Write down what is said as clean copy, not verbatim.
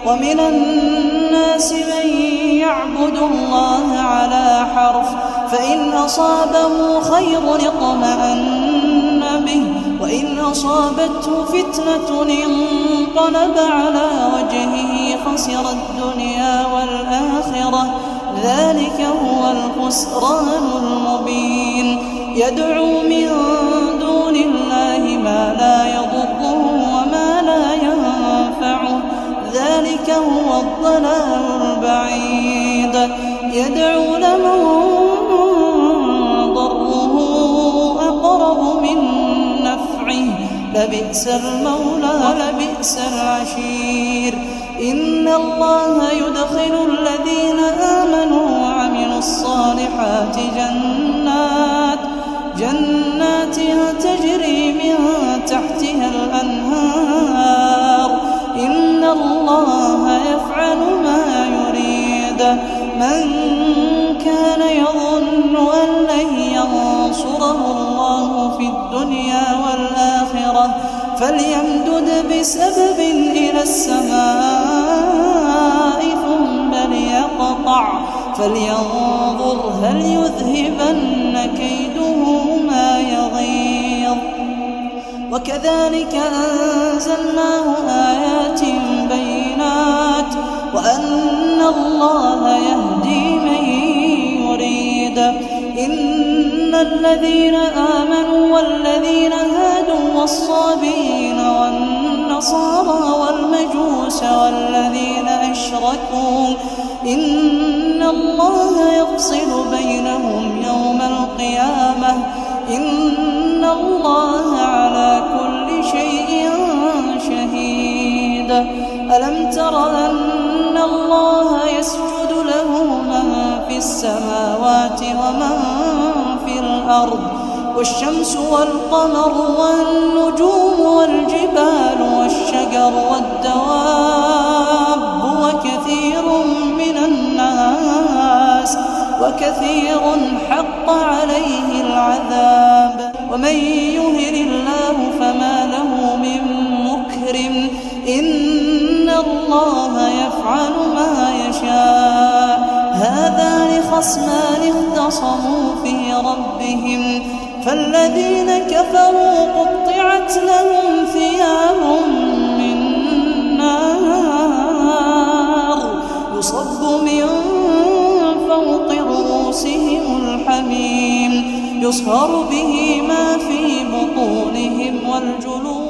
ومن الناس من يعبد الله على حرف فإن أصابه خير اطمأن به وإن أصابته فتنة انقلب على وجهه خسر الدنيا والآخرة ذلك هو الخسران المبين يدعو من دون الله ما لا يضره وما لا ينفعه ذلك هو الضلال البعيد يدعو لمن ضره أقرب من نفعه لبئس المولى ولبئس العشير إن الله يدخل الذين آمنوا وعملوا الصالحات جنات تجري من تحتها الأنهار إن الله يفعل ما يريد من كان يظن أن لن ينصره الله في الدنيا والآخرة فليمدد بسبب إلى السماء ثم ليقطع فلينظر هل يذهبن كيده ما يغيظ وكذلك أنزلناه آيات بينات وأن الله يهدي من يريد إن الذين آمنوا والذين هادوا والصابين والنصارى والمجوس والذين أشركوا إن الله يفصل بينهم يوم القيامة إن الله على كل شيء شهيد ألم تر أن الله يسجد له من في السماوات ومن في الأرض والشمس والقمر والنجوم والجبال والشجر والدواب وكثير حق عليه العذاب ومن يهن الله فما له من مكرم إن الله يفعل ما يشاء هذان خصمان اختصموا في ربهم فالذين كفروا قطعت لهم ثياب من نار يصب من فوق رؤوسهم الحميم يصهر به ما في بطونهم والجلود